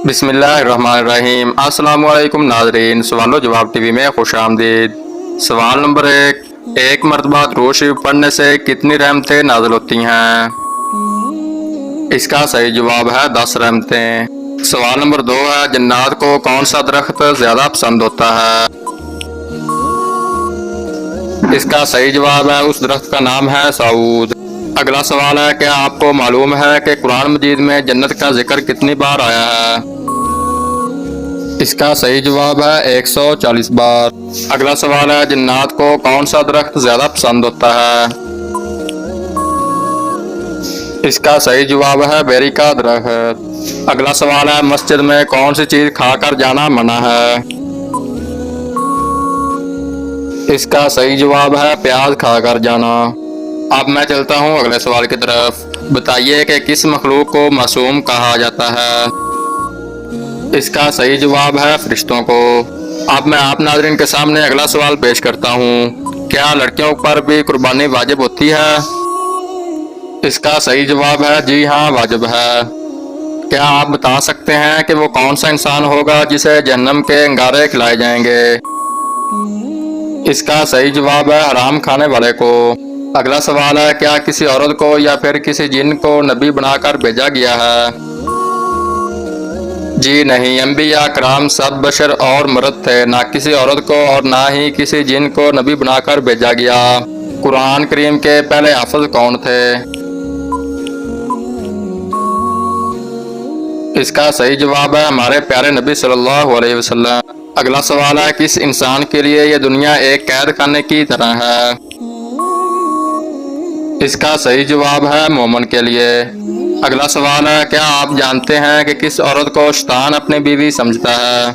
बिस्मिल्लाहिर्रहमानिर्रहीम। अस्सलामुअलैकुम नाज़रीन, सवालो जवाब टीवी में खुशामदीद। सवाल नंबर 1, एक मरतबा दुरूद शरीफ पढ़ने से कितनी रहमतें नाज़िल होती हैं? इसका सही जवाब है 10 रहमतें। सवाल नंबर 2 है, जन्नात को कौन सा दरख्त ज़्यादा पसंद होता है? इसका सही जवाब है, उस दरख्त का नाम है सऊद। अगला सवाल है, क्या आपको मालूम है कि कुरान मजीद में जन्नत का जिक्र कितनी बार आया है? इसका सही जवाब है 140 बार। अगला सवाल है, जन्नात को कौन सा दरख्त ज्यादा पसंद होता है? इसका सही जवाब है बेरी का दरख्त। अगला सवाल है, मस्जिद में कौन सी चीज खाकर जाना मना है? इसका सही जवाब है प्याज खाकर जाना। अब मैं चलता हूँ अगले सवाल की तरफ। बताइए कि किस मखलूक को मासूम कहा जाता है? इसका सही जवाब है फरिश्तों को। अब मैं आप नाज़रीन के सामने अगला सवाल पेश करता हूँ। क्या लड़कियों पर भी कुर्बानी वाजिब होती है? इसका सही जवाब है जी हाँ, वाजिब है। क्या आप बता सकते हैं कि वो कौन सा इंसान होगा जिसे जहन्नम के अंगारे खिलाए जाएंगे? इसका सही जवाब है हराम खाने वाले को। अगला सवाल है, क्या किसी औरत को या फिर किसी जिन को नबी बनाकर भेजा गया है? जी नहीं, अंबिया कराम सब बशर और मर्द थे, ना किसी औरत को और ना ही किसी जिन को नबी बनाकर भेजा गया। कुरान करीम के पहले हाफिज कौन थे? इसका सही जवाब है हमारे प्यारे नबी सल्लल्लाहु अलैहि वसल्लम। अगला सवाल है, किस इंसान के लिए यह दुनिया एक कैद खाने की तरह है? इसका सही जवाब है मोमन के लिए। अगला सवाल है, क्या आप जानते हैं कि किस औरत को शैतान अपनी बीवी समझता है?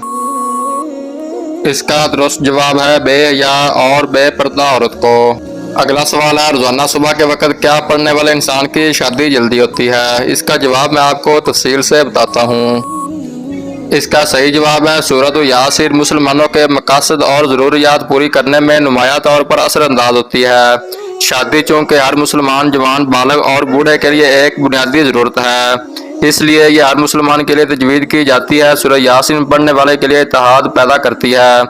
इसका दुरुस्त जवाब है बेहया और बेपर्दा औरत को। अगला सवाल है, रोजाना सुबह के वक्त क्या पढ़ने वाले इंसान की शादी जल्दी होती है? इसका जवाब मैं आपको तफसील से बताता हूँ। इसका सही जवाब है सूरत यासीर मुसलमानों के मकासद और ज़रूरियात पूरी करने में नुमाया तौर पर असरअंदाज होती है। शादी चूँकि हर मुसलमान जवान, बालग और बूढ़े के लिए एक बुनियादी ज़रूरत है, इसलिए ये हर मुसलमान के लिए तजवीज़ की जाती है। सूरह यासीन पढ़ने वाले के लिए इत्तेहाद पैदा करती है,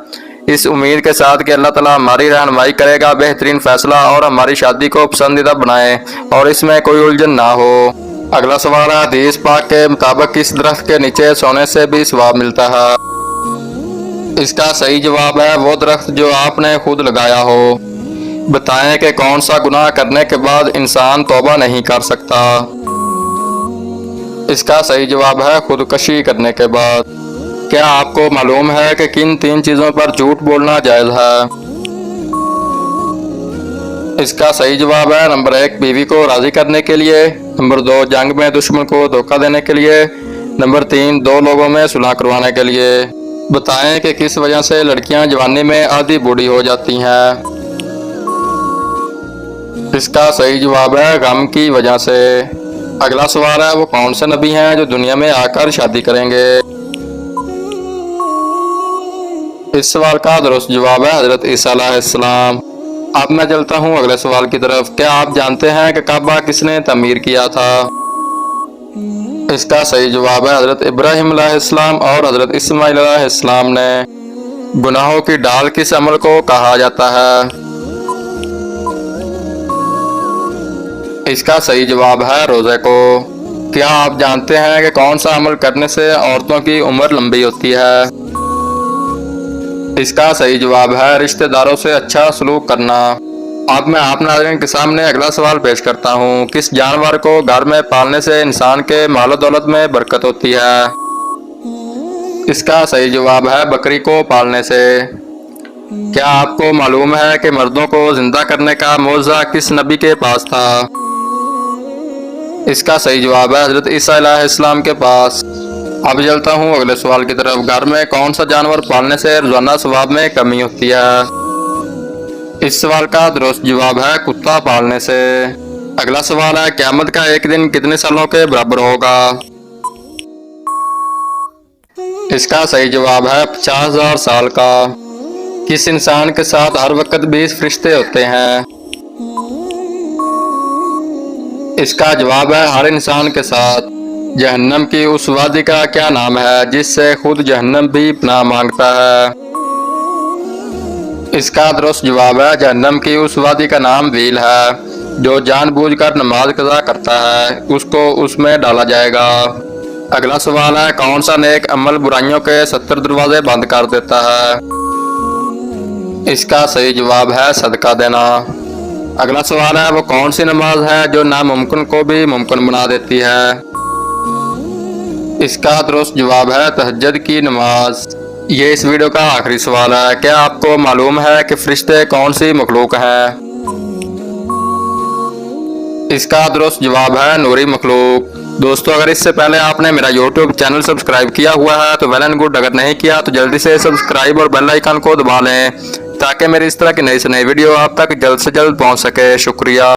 इस उम्मीद के साथ कि अल्लाह ताला हमारी रहनुमाई करेगा, बेहतरीन फैसला और हमारी शादी को पसंदीदा बनाए और इसमें कोई उलझन ना हो। अगला सवाल है, हदीस पाक के मुताबिक किस दरख्त के नीचे सोने से भी सवाब मिलता है? इसका सही जवाब है वो दरख्त जो आपने खुद लगाया हो। बताएं कि कौन सा गुनाह करने के बाद इंसान तौबा नहीं कर सकता? इसका सही जवाब है खुदकशी करने के बाद। क्या आपको मालूम है कि किन 3 चीजों पर झूठ बोलना जायज है? इसका सही जवाब है नंबर 1, बीवी को राजी करने के लिए, नंबर 2, जंग में दुश्मन को धोखा देने के लिए, नंबर 3, 2 लोगों में सुलह करवाने के लिए। बताएं कि किस वजह से लड़कियां जवानी में आधी बूढ़ी हो जाती हैं? इसका सही जवाब है गम की वजह से। अगला सवाल है, वो कौन से नबी हैं जो दुनिया में आकर शादी करेंगे? इस सवाल का दुरुस्त जवाब है हजरत ईसा अलैहिस्सलाम। अब मैं चलता हूँ अगले सवाल की तरफ। क्या आप जानते हैं कि काबा किसने तमीर किया था? इसका सही जवाब है हजरत इब्राहिम अलैहिस्सलाम और हजरत इस्माइल अलैहिस्सलाम ने। गुनाहों की ढाल किस अमल को कहा जाता है? इसका सही जवाब है रोजे को। क्या आप जानते हैं कि कौन सा अमल करने से औरतों की उम्र लंबी होती है? इसका सही जवाब है रिश्तेदारों से अच्छा सलूक करना। अब मैं आप नाज़रीन के सामने अगला सवाल पेश करता हूँ। किस जानवर को घर में पालने से इंसान के मालो दौलत में बरकत होती है? इसका सही जवाब है बकरी को पालने से। क्या आपको मालूम है कि मर्दों को जिंदा करने का मौज़ा किस नबी के पास था? इसका सही जवाब है हजरत ईसा अलैहिस्सलाम के पास। अब चलता हूँ अगले सवाल की तरफ। घर में कौन सा जानवर पालने से रोजाना सवाब में कमी होती है? इस सवाल का दुरुस्त जवाब है कुत्ता पालने से। अगला सवाल है, क़यामत का एक दिन कितने सालों के बराबर होगा? इसका सही जवाब है 50,000 साल का। किस इंसान के साथ हर वक्त 20 फरिश्ते होते हैं? इसका जवाब है हर इंसान के साथ। जहन्नम की उस वादी का क्या नाम है जिससे खुद जहन्नम भी पनाह मांगता है? इसका दुरुस्त जवाब है जहन्नम की उस वादी का नाम व्हील है। जो जानबूझकर नमाज कज़ा करता है उसको उसमें डाला जाएगा। अगला सवाल है कौन सा नेक अमल बुराइयों के 70 दरवाजे बंद कर देता है? इसका सही जवाब है सदका देना। अगला सवाल है वो कौन सी नमाज है जो नामुमकिन को भी मुमकिन बना देती है? इसका दुरुस्त जवाब है तहज्जुद की नमाज। ये इस वीडियो का आखिरी सवाल है। क्या आपको मालूम है कि फरिश्ते कौन सी मखलूक हैं? इसका दुरुस्त जवाब है नूरी मखलूक। दोस्तों अगर इससे पहले आपने मेरा YouTube चैनल सब्सक्राइब किया हुआ है तो वेल एंड गुड, अगर नहीं किया तो जल्दी से सब्सक्राइब और बेल आइकन को दबा लें ताकि मेरी इस तरह की नई से नई वीडियो आप तक जल्द से जल्द पहुंच सके। शुक्रिया।